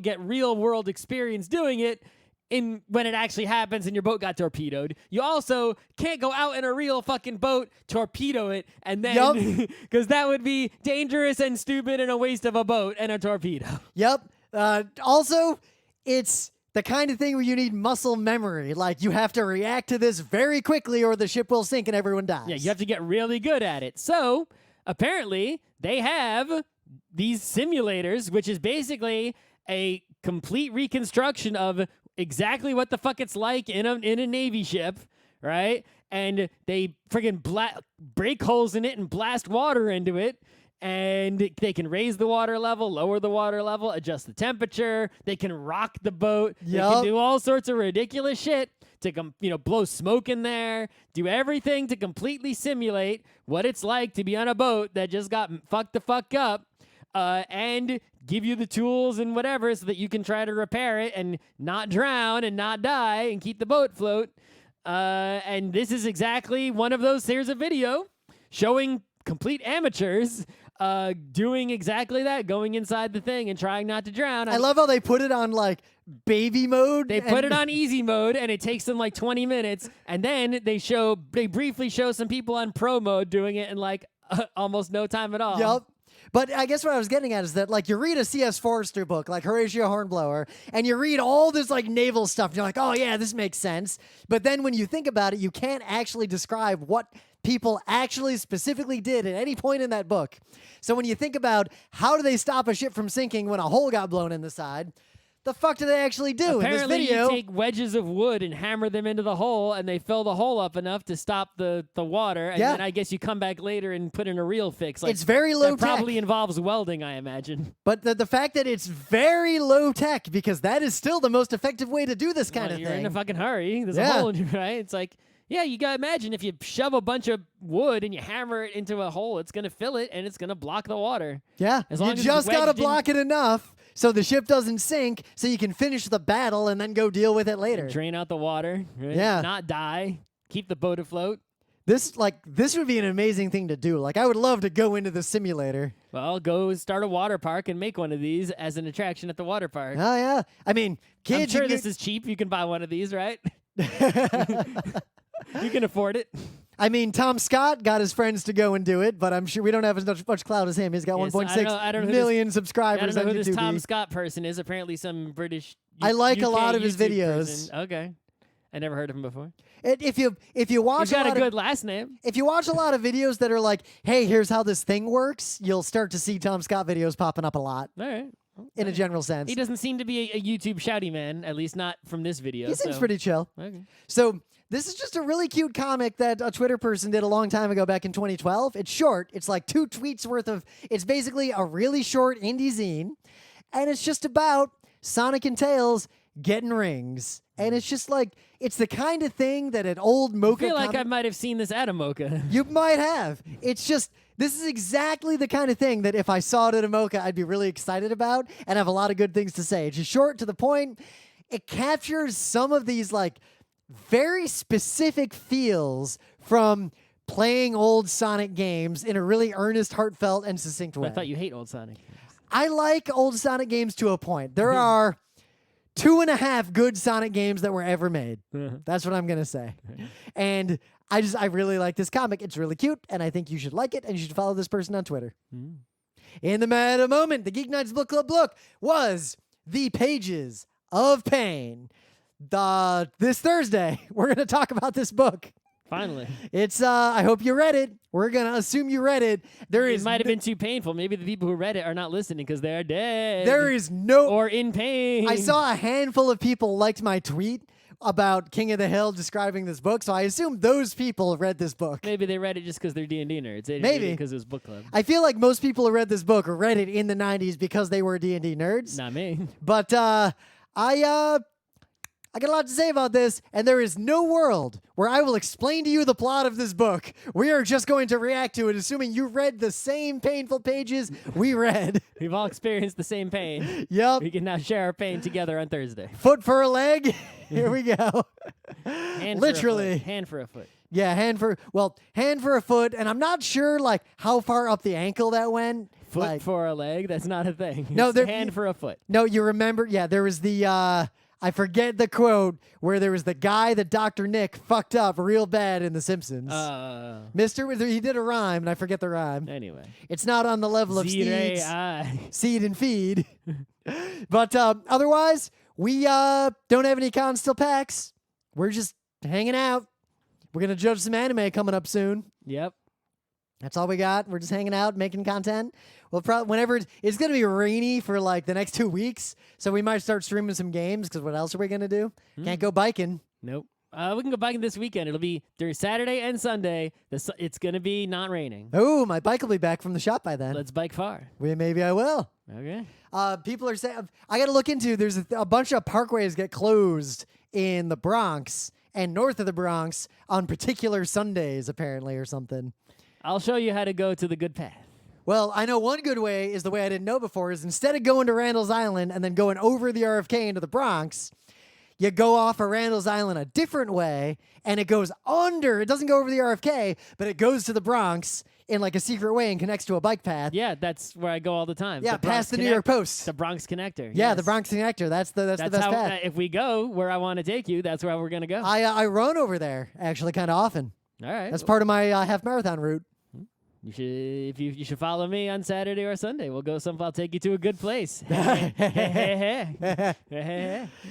get real world experience doing it. When it actually happens and your boat got torpedoed. You also can't go out in a real fucking boat, torpedo it, and then because that would be dangerous and stupid and a waste of a boat and a torpedo. Yep. Also, it's the kind of thing where you need muscle memory. Like you have to react to this very quickly or the ship will sink and everyone dies. Yeah, you have to get really good at it. So apparently they have these simulators, which is basically a complete reconstruction of exactly what the fuck it's like in a Navy ship, right? And they friggin' break holes in it and blast water into it. And they can raise the water level, lower the water level, adjust the temperature. They can rock the boat. They can do all sorts of ridiculous shit to blow smoke in there, do everything to completely simulate what it's like to be on a boat that just got fucked the fuck up. And give you the tools and whatever so that you can try to repair it and not drown and not die and keep the boat afloat. And this is exactly one of those. Here's a video showing complete amateurs doing exactly that, going inside the thing and trying not to drown. I love how they put it on like baby mode. They put it on easy mode, and it takes them like 20 minutes. And then they briefly show some people on pro mode doing it in like almost no time at all. Yup. But I guess what I was getting at is that, like, you read a C.S. Forrester book, like Horatio Hornblower, and you read all this, like, naval stuff. And you're like, oh, yeah, this makes sense. But then when you think about it, you can't actually describe what people actually specifically did at any point in that book. So when you think about how do they stop a ship from sinking when a hole got blown in the side, the fuck do they actually do Apparently, in this video? you take wedges of wood and hammer them into the hole, and they fill the hole up enough to stop the water. And then I guess you come back later and put in a real fix. Like, it's very low that tech. probably involves welding, I imagine. But the fact that it's very low tech, because that is still the most effective way to do this kind of You're thing. in a fucking hurry. There's a hole in you, right? It's like, yeah, you gotta imagine if you shove a bunch of wood and you hammer it into a hole, it's gonna fill it and it's gonna block the water. Yeah, As long you as it's just gotta wedged in- block it enough so the ship doesn't sink, so you can finish the battle and then go deal with it later. Drain out the water. Right? Yeah. Not die. Keep the boat afloat. This would be an amazing thing to do. Like, I would love to go into the simulator. Well, go start a water park and make one of these as an attraction at the water park. Oh yeah, I mean, kids. I'm sure you this is cheap. You can buy one of these, right? You can afford it. I mean, Tom Scott got his friends to go and do it, but I'm sure we don't have as much clout as him. He's got Yes, I 1.6 don't know million I subscribers don't know on who this YouTube. Tom Scott person is. Apparently some British I like a UK lot of his YouTube videos. person. Okay. I never heard of him before. If you watch He's got a lot good of, last name. if you watch a lot of videos that are like, hey, here's how this thing works, you'll start to see Tom Scott videos popping up a lot All right. in a general sense. He doesn't seem to be a YouTube shouty man, at least not from this video. He seems so- pretty chill. Okay. So this is just a really cute comic that a Twitter person did a long time ago back in 2012. It's short. It's like 2 tweets worth of, it's basically a really short indie zine. And it's just about Sonic and Tails getting rings. And it's just like, it's the kind of thing that an old I Mocha feel like comic- I might have seen this at a Mocha. You might have. It's just, this is exactly the kind of thing that if I saw it at a Mocha, I'd be really excited about and have a lot of good things to say. It's just short, to the point. It captures some of these, like, very specific feels from playing old Sonic games in a really earnest, heartfelt, and succinct way. I thought you hate old Sonic. I like old Sonic games to a point. There are 2.5 good Sonic games that were ever made. That's what I'm going to say. And I really like this comic. It's really cute, and I think you should like it, and you should follow this person on Twitter. In the meta moment, the Geek Nights Book Club look was The Pages of Pain. This Thursday, we're going to talk about this book. Finally. It's, I hope you read it. We're going to assume you read it. It might have been too painful. Maybe the people who read it are not listening because they're dead. There is no... Or in pain. I saw a handful of people liked my tweet about King of the Hill describing this book, so I assume those people read this book. Maybe they read it just because they're D&D nerds. They didn't Maybe. read it because it was book club. I feel like most people who read this book read it in the 90s because they were D&D nerds. Not me. But I got a lot to say about this, and there is no world where I will explain to you the plot of this book. We are just going to react to it, assuming you read the same painful pages we read. We've all experienced the same pain. Yep. We can now share our pain together on Thursday. Foot for a leg. Here we go. Hand Literally. For a foot. Hand for a foot. Yeah, hand for a foot, and I'm not sure like how far up the ankle that went. Foot Like, for a leg? That's not a thing. No, It's there- hand for a foot. no, you remember? Yeah, there was the I forget the quote where there was the guy that Dr. Nick fucked up real bad in The Simpsons. He did a rhyme, and I forget the rhyme. Anyway. It's not on the level of Steed's Z-Ray-I. Seed and Feed. But otherwise, we don't have any cons till PAX. We're just hanging out. We're going to judge some anime coming up soon. Yep. That's all we got. We're just hanging out, making content. Well, probably whenever it's going to be rainy for like the next 2 weeks, so we might start streaming some games. Because what else are we going to do? Can't go biking. Nope. We can go biking this weekend. It'll be during Saturday and Sunday. It's going to be not raining. Oh, my bike will be back from the shop by then. Let's bike far. Maybe I will. Okay. People are saying I got to look into. There's a bunch of parkways get closed in the Bronx and north of the Bronx on particular Sundays, apparently, or something. I'll show you how to go to the good path. Well, I know one good way is the way I didn't know before is instead of going to Randall's Island and then going over the RFK into the Bronx, you go off of Randall's Island a different way and it goes under. It doesn't go over the RFK, but it goes to the Bronx in like a secret way and connects to a bike path. Yeah, that's where I go all the time. Yeah, past the New York Post. The Bronx Connector. Yeah, yes. the Bronx Connector. That's the best how, path. if we go where I want to take you, that's where we're going to go. I run over there actually kind of often. All right. That's part of my half marathon route. you should follow me on Saturday or Sunday. We'll go I'll take you to a good place.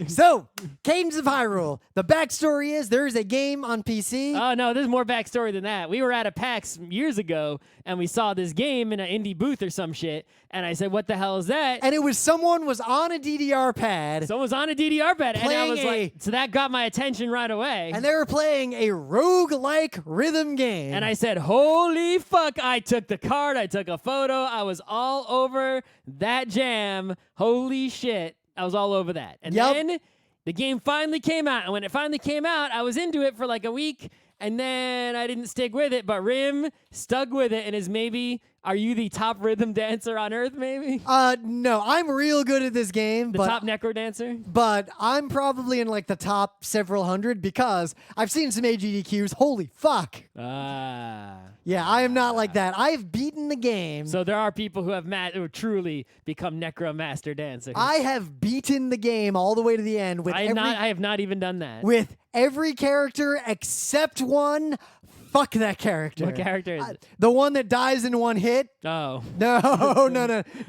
So, Cadence of Hyrule. The backstory is there's a game on PC. Oh, no, there's more backstory than that. We were at a PAX years ago, and we saw this game in an indie booth or some shit, and I said, what the hell is that? And it was someone was on a DDR pad. Someone was on a DDR pad, and I was Playing like, so that got my attention right away. And they were playing a roguelike rhythm game. And I said, holy fuck, I took the card, I took a photo, I was all over that jam. Holy shit, I was all over that. And then the game finally came out, and when it finally came out, I was into it for like a week, and then I didn't stick with it, but Rim stuck with it and is maybe... Are you the top rhythm dancer on Earth, maybe? No, I'm real good at this game. The top necro dancer? But I'm probably in like the top several hundred because I've seen some AGDQs. Holy fuck. Yeah, I am not like that. I've beaten the game. So there are people who have truly become necro master dancers. I have beaten the game all the way to the end with I have not even done that. With every character except one. Fuck that character. What character is it? The one that dies in one hit. Oh. No.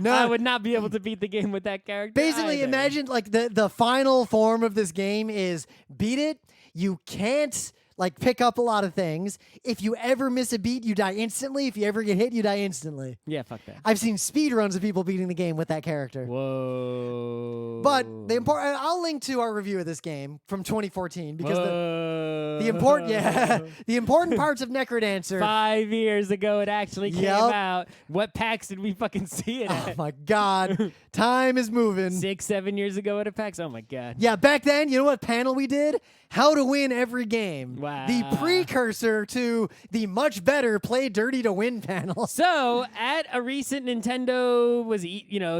I would not be able to beat the game with that character. Basically, either. imagine like the final form of this game is beat it. You can't like pick up a lot of things. If you ever miss a beat, you die instantly. If you ever get hit, you die instantly. Yeah, fuck that. I've seen speedruns of people beating the game with that character. Whoa. But I'll link to our review of this game from 2014 because the important parts of Necrodancer. 5 years ago, it actually came out. What PAX did we fucking see it at? Oh my god, time is moving. 6-7 years ago at a PAX. Oh my god. Yeah, back then, you know what panel we did? How to win every game. Wow. The precursor to the much better play dirty to win panel. So at a recent Nintendo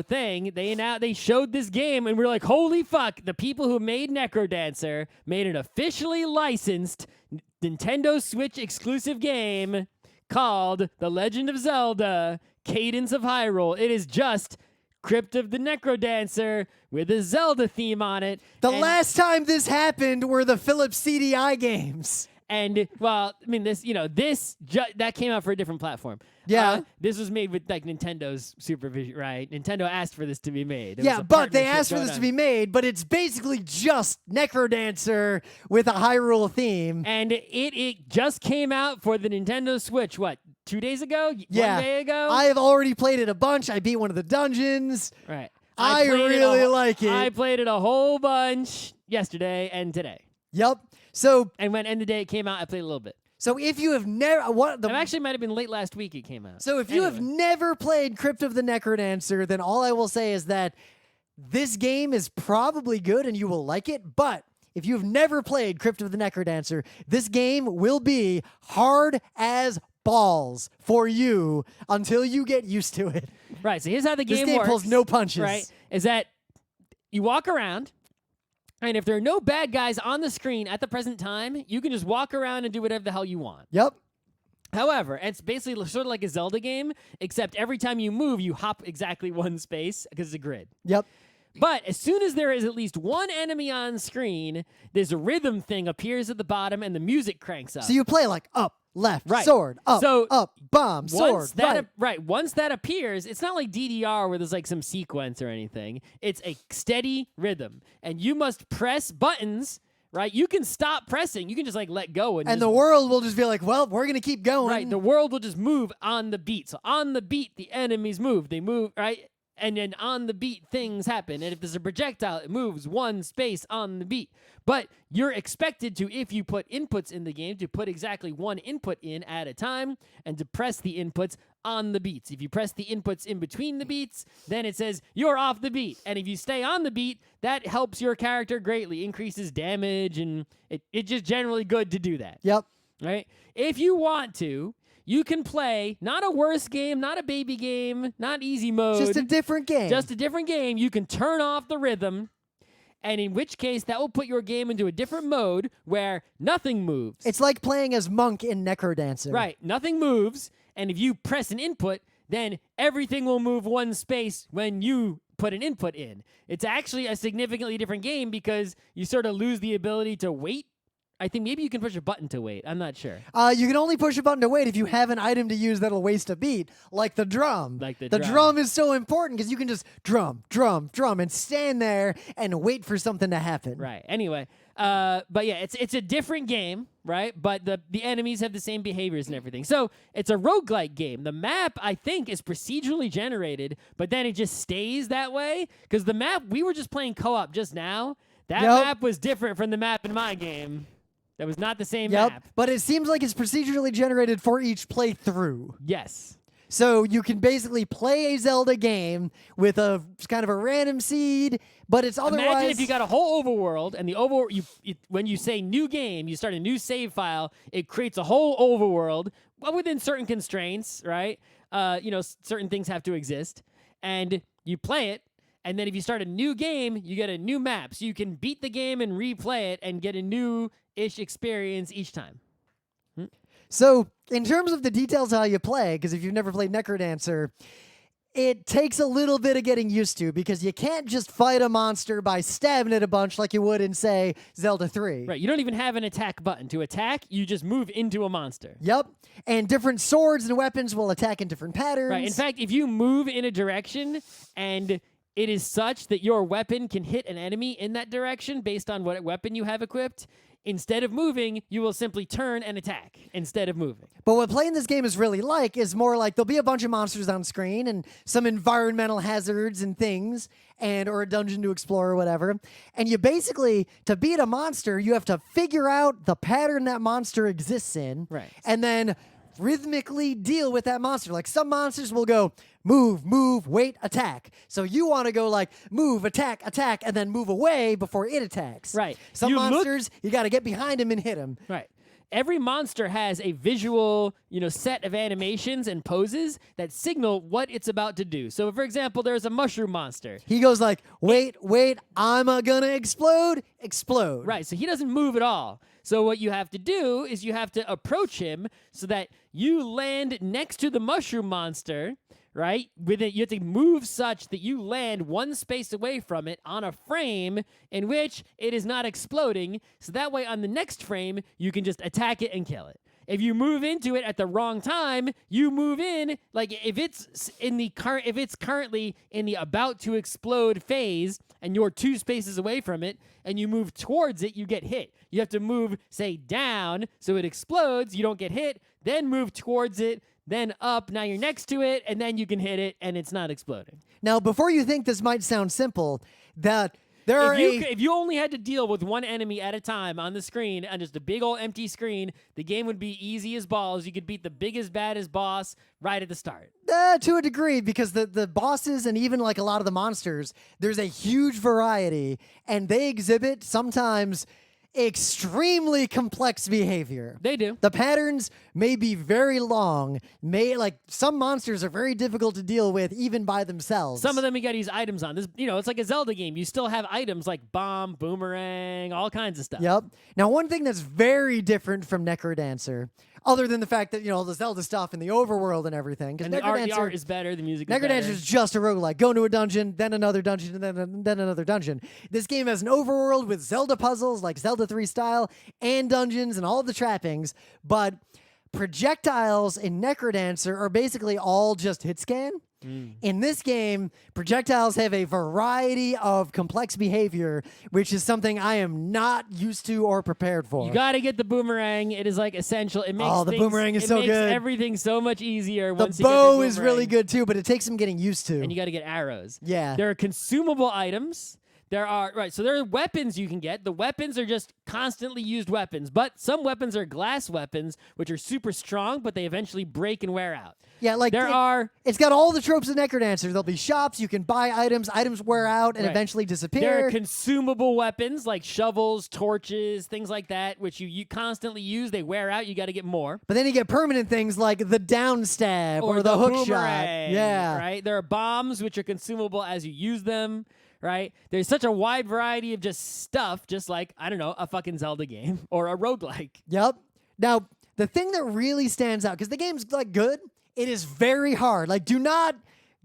thing, they showed this game and we're like, holy fuck! The people who made Necrodancer made an officially licensed Nintendo Switch exclusive game called The Legend of Zelda: Cadence of Hyrule. It is just Crypt of the Necrodancer with a Zelda theme on it. The last time this happened were the Philips CDI games. And, well, I mean, that came out for a different platform. Yeah. This was made with, like, Nintendo's supervision, right? Nintendo asked for this to be made. Yeah, but they asked for this to be made, but it's basically just Necrodancer with a Hyrule theme. And it just came out for the Nintendo Switch, 2 days ago? Yeah. 1 day ago? I have already played it a bunch. I beat one of the dungeons. Right. I really like it. I played it a whole bunch yesterday and today. Yep. So and the day it came out, I played a little bit. So if you have never, it actually might have been late last week it came out. So if you have never played Crypt of the Necrodancer, then all I will say is that this game is probably good and you will like it. But if you have never played Crypt of the Necrodancer, this game will be hard as balls for you until you get used to it. Right. So here's how the game works. This game pulls no punches. Right. Is that you walk around. And if there are no bad guys on the screen at the present time, you can just walk around and do whatever the hell you want. Yep. However, it's basically sort of like a Zelda game, except every time you move, you hop exactly one space because it's a grid. Yep. But as soon as there is at least one enemy on screen, this rhythm thing appears at the bottom and the music cranks up. So you play like up, left, right. sword, up, so up, bomb, sword, right. Once that appears, it's not like DDR where there's like some sequence or anything. It's a steady rhythm. And you must press buttons, right? You can stop pressing. You can just like let go. And the world will just be like, well, we're going to keep going. Right. The world will just move on the beat. So on the beat, the enemies move. They move, right? And then on the beat, things happen. And if there's a projectile, it moves one space on the beat. But you're expected to, if you put inputs in the game, to put exactly one input in at a time and to press the inputs on the beats. If you press the inputs in between the beats, then it says you're off the beat. And if you stay on the beat, that helps your character greatly, increases damage, and it's just generally good to do that. Yep. Right? If you want to, you can play not a worse game, not a baby game, not easy mode. Just a different game. Just a different game. You can turn off the rhythm, and in which case that will put your game into a different mode where nothing moves. It's like playing as Monk in Necrodancer. Right. Nothing moves, and if you press an input, then everything will move one space when you put an input in. It's actually a significantly different game because you sort of lose the ability to wait I think maybe you can push a button to wait. I'm not sure. You can only push a button to wait if you have an item to use that'll waste a beat, like the drum. Like the the drum. drum is so important because you can just drum, drum, drum, and stand there and wait for something to happen. Right. Anyway, but yeah, it's a different game, right? But the enemies have the same behaviors and everything. So it's a roguelike game. The map, I think, is procedurally generated, but then it just stays that way because the map we were just playing co-op just now. That map was different from the map in my game. That was not the same map. But it seems like it's procedurally generated for each playthrough. Yes. So you can basically play a Zelda game with a kind of a random seed, but it's otherwise... Imagine if you got a whole overworld, and the when you say new game, you start a new save file, it creates a whole overworld, well, within certain constraints, right? Certain things have to exist, and you play it, and then if you start a new game, you get a new map. So you can beat the game and replay it and get a new-ish experience each time. So, in terms of the details of how you play, because if you've never played Necrodancer, it takes a little bit of getting used to because you can't just fight a monster by stabbing it a bunch like you would in, say, Zelda 3. Right, you don't even have an attack button. To attack, you just move into a monster. Yep, and different swords and weapons will attack in different patterns. Right, in fact, if you move in a direction and it is such that your weapon can hit an enemy in that direction based on what weapon you have equipped, instead of moving, you will simply turn and attack instead of moving. But what playing this game is really like is more like there'll be a bunch of monsters on screen and some environmental hazards and things or a dungeon to explore or whatever. And you basically, to beat a monster, you have to figure out the pattern that monster exists in. Right. And then rhythmically deal with that monster. Like some monsters will go move, move, wait, attack. So you want to go like move, attack, and then move away before it attacks. Right. Some monsters, you got to get behind him and hit him. Right. Every monster has a visual, set of animations and poses that signal what it's about to do. So, for example, there's a mushroom monster. He goes like, wait, I'm gonna explode. Right, so he doesn't move at all. So what you have to do is you have to approach him so that you land next to the mushroom monster, right? You have to move such that you land one space away from it on a frame in which it is not exploding. So that way on the next frame, you can just attack it and kill it. If you move into it at the wrong time, you move in, like if it's currently in the about to explode phase and you're 2 spaces away from it and you move towards it, you get hit. You have to move, say, down so it explodes, you don't get hit, then move towards it, then up, now you're next to it, and then you can hit it and it's not exploding. Now, before you think this might sound simple, if you only had to deal with one enemy at a time on the screen on just a big old empty screen, the game would be easy as balls. You could beat the biggest, baddest boss right at the start. To a degree, because the bosses and even like a lot of the monsters, there's a huge variety, and they exhibit sometimes extremely complex behavior. They do. The patterns may be very long. Some monsters are very difficult to deal with even by themselves. Some of them you got to use items on. This, it's like a Zelda game. You still have items like bomb, boomerang, all kinds of stuff. Yep. Now, one thing that's very different from Necrodancer, other than the fact that, the Zelda stuff and the overworld and everything. And the art is better, the music is better. Necrodancer is just a roguelike. Go into a dungeon, then another dungeon, and then another dungeon. This game has an overworld with Zelda puzzles, like Zelda 3 style, and dungeons and all the trappings, but projectiles in Necrodancer are basically all just hit scan. In this game, projectiles have a variety of complex behavior, which is something I am not used to or prepared for. You got to get the boomerang. It is like essential. It makes the boomerang is so good. It makes everything so much easier The once you get the bow boomerang. is really good too, but it takes some getting used to. And you got to get arrows. Yeah. There are consumable items. So there are weapons you can get. The weapons are just constantly used weapons, but some weapons are glass weapons, which are super strong, but they eventually break and wear out. Yeah, it's got all the tropes of Necrodancer. There'll be shops, you can buy items wear out and eventually disappear. There are consumable weapons like shovels, torches, things like that, which you constantly use. They wear out, you got to get more. But then you get permanent things like the down stab or the hook shot. Yeah. Right? There are bombs, which are consumable as you use them. Right? There's such a wide variety of just stuff, just like, I don't know, a fucking Zelda game or a roguelike. Yep. Now, the thing that really stands out, because the game's good, it is very hard. Do not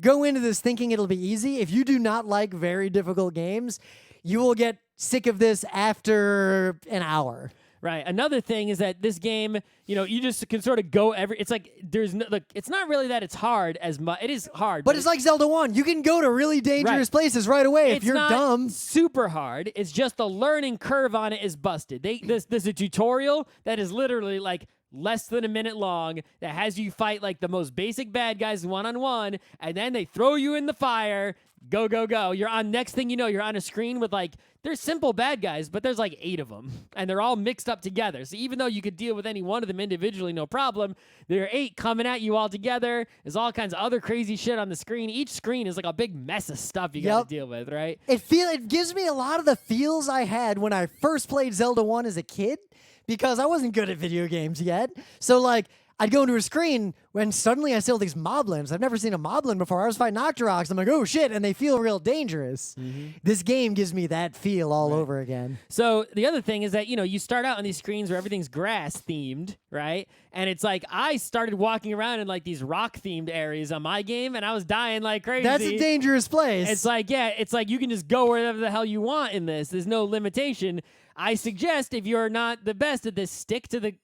go into this thinking it'll be easy. If you do not like very difficult games, you will get sick of this after an hour. Right. Another thing is that this game, you just can sort of go it's like there's no, look, it's not really that it's hard as much. It is hard. But it's like Zelda 1. You can go to really dangerous places right away if you're not dumb. Super hard. It's just the learning curve on it is busted. There's a tutorial that is literally like less than a minute long that has you fight like the most basic bad guys one-on-one, and then they throw you in the fire. Go, go, go. You're on, next thing you know, you're on a screen with like, there's simple bad guys, but there's like 8 of them, and they're all mixed up together. So even though you could deal with any one of them individually, no problem, there are 8 coming at you all together. There's all kinds of other crazy shit on the screen. Each screen is like a big mess of stuff you got to deal with, right? It gives me a lot of the feels I had when I first played Zelda 1 as a kid, because I wasn't good at video games yet. So like, I'd go into a screen when suddenly I see all these moblins. I've never seen a moblin before. I was fighting Octoroks. I'm like, oh shit, and they feel real dangerous. This game gives me that feel all over again. So the other thing is that, you start out on these screens where everything's grass themed, right? And it's like, I started walking around in like these rock themed areas on my game, and I was dying like crazy. That's a dangerous place. It's like, you can just go wherever the hell you want in this. There's no limitation. I suggest if you're not the best at this, stick to the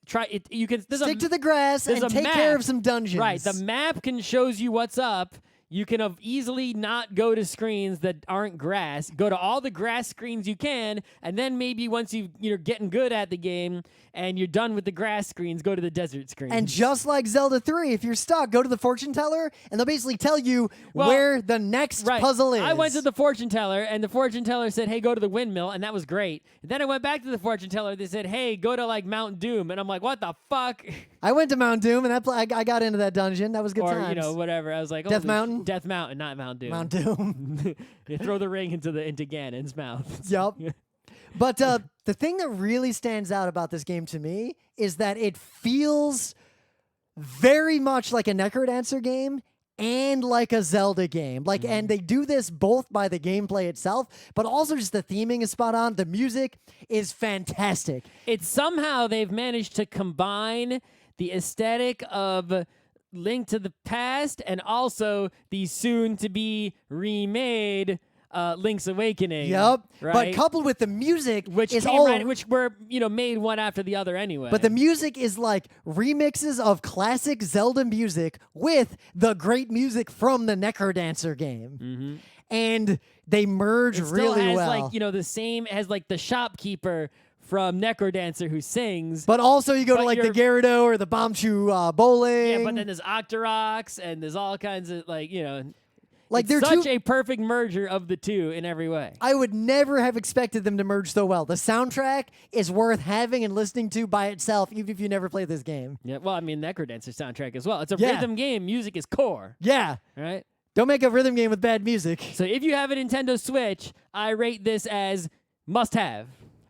You can stick to the grass and take care of some dungeons. Right, the map shows you what's up. You can easily not go to screens that aren't grass. Go to all the grass screens you can, and then maybe once you're getting good at the game and you're done with the grass screens, go to the desert screens. And just like Zelda 3, if you're stuck, go to the fortune teller, and they'll basically tell you where the next puzzle is. I went to the fortune teller, and the fortune teller said, hey, go to the windmill, and that was great. And then I went back to the fortune teller. They said, hey, go to like Mount Doom, and I'm like, what the fuck? I went to Mount Doom, and I got into that dungeon. That was good or, times. Whatever. I was like, Death Mountain? Death Mountain, not Mount Doom. Mount Doom. You throw the ring into Ganon's mouth. Yup. But the thing that really stands out about this game to me is that it feels very much like a Necrodancer game and like a Zelda game. And they do this both by the gameplay itself, but also just the theming is spot on. The music is fantastic. It's somehow they've managed to combine the aesthetic of Link to the Past and also the soon-to-be remade Link's Awakening. Yep. Right? But coupled with the music, which were made one after the other anyway. But the music is like remixes of classic Zelda music with the great music from the Necrodancer game. And they merge really well. It still has the same as like the shopkeeper from Necrodancer who sings. But also you go to like the Gyarados or the Bombchu bowling. Yeah, but then there's Octoroks and there's all kinds of like they're such a perfect merger of the two in every way. I would never have expected them to merge so well. The soundtrack is worth having and listening to by itself, even if you never played this game. Yeah, well, I mean, Necrodancer soundtrack as well. It's a rhythm game. Music is core. Yeah. Right? Don't make a rhythm game with bad music. So if you have a Nintendo Switch, I rate this as must-have.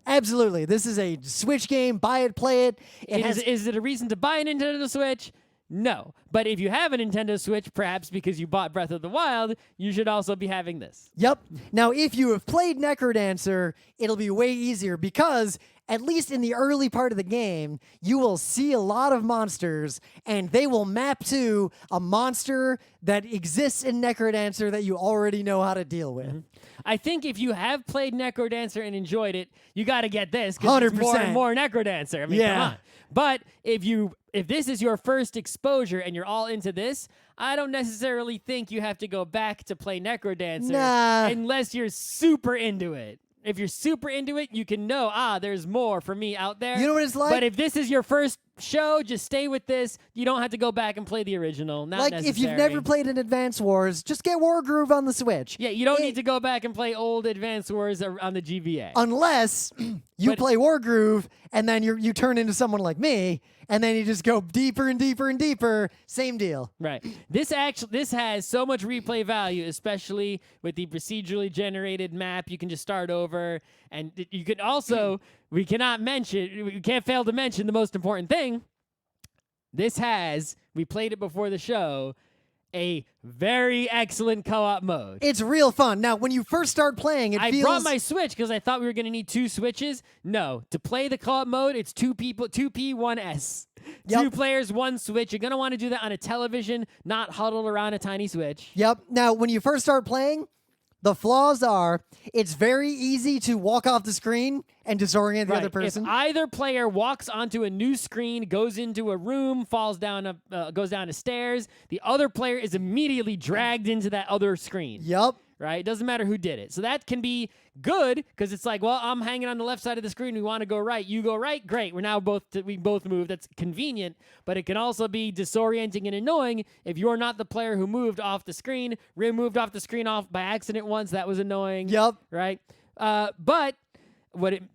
Absolutely. This is a Switch game. Buy it, play it. Is it a reason to buy a Nintendo Switch? No. But if you have a Nintendo Switch, perhaps because you bought Breath of the Wild, you should also be having this. Yep. Now, if you have played Necrodancer, it'll be way easier because, at least in the early part of the game, you will see a lot of monsters, and they will map to a monster that exists in Necrodancer that you already know how to deal with. I think if you have played Necrodancer and enjoyed it, you got to get this because it's more and more Necrodancer. I mean, come on. But if this is your first exposure and you're all into this, I don't necessarily think you have to go back to play Necrodancer unless you're super into it. If you're super into it, you can know, there's more for me out there. You know what it's like? But if this is your first show, just stay with this. You don't have to go back and play the original. Not necessary. If you've never played an Advance Wars, just get War Groove on the Switch. Yeah, you don't need to go back and play old Advance Wars on the GBA. Unless you play War Groove and then you turn into someone like me, and then you just go deeper and deeper and deeper. Same deal. Right. This has so much replay value, especially with the procedurally generated map. You can just start over, and you can also we can't fail to mention the most important thing. This has, we played it before the show, a very excellent co-op mode. It's real fun. Now, when you first start playing, I brought my Switch because I thought we were going to need 2 Switches. No. To play the co-op mode, it's 2 people, 2P, 1S. Yep. 2 players, 1 Switch. You're going to want to do that on a television, not huddled around a tiny Switch. Yep. Now, when you first start playing, The flaws are it's very easy to walk off the screen and disorient the Right. other person. If either player walks onto a new screen, goes into a room, falls down, goes down the stairs, the other player is immediately dragged into that other screen. Yup. Right? It doesn't matter who did it. So that can be good because it's like, well, I'm hanging on the left side of the screen. We want to go right. You go right. Great. We both move. That's convenient. But it can also be disorienting and annoying if you're not the player who moved off the screen. Rim moved off the screen off by accident once. That was annoying. Yup. Right? But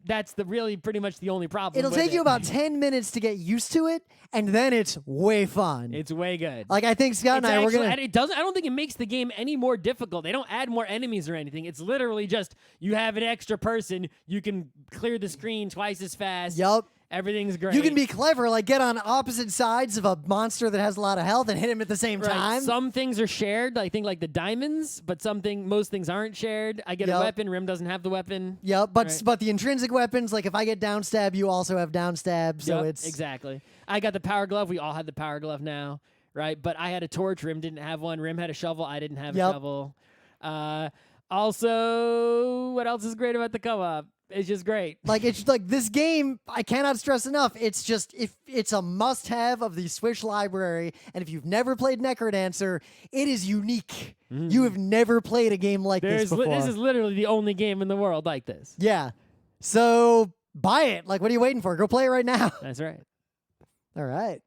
that's really pretty much the only problem. It'll with take it. you about 10 minutes to get used to it, and then it's way fun. It's way good. Like, I think Scott and I, we're going to... It doesn't. I don't think it makes the game any more difficult. They don't add more enemies or anything. It's literally just you have an extra person. You can clear the screen twice as fast. Yup. Everything's great. You can be clever, like get on opposite sides of a monster that has a lot of health and hit him at the same Right. time. Some things are shared, I think, like the diamonds, but most things aren't shared. I get a Yup. weapon. Rim doesn't have the weapon. Yep, but Right. but the intrinsic weapons, like if I get down stab, you also have down stab, so Yup, it's exactly. I got the power glove. We all had the power glove now, right? But I had a torch. Rim didn't have one. Rim had a shovel. I didn't have a Yup. shovel. Also, what else is great about the co-op? It's just great. like it's like this game. I cannot stress enough. It's just if it's a must-have of the Switch library, and if you've never played Necrodancer, it is unique. You have never played a game like this before. This is literally the only game in the world like this. Yeah, so buy it. Like, what are you waiting for? Go play it right now. That's right. All right.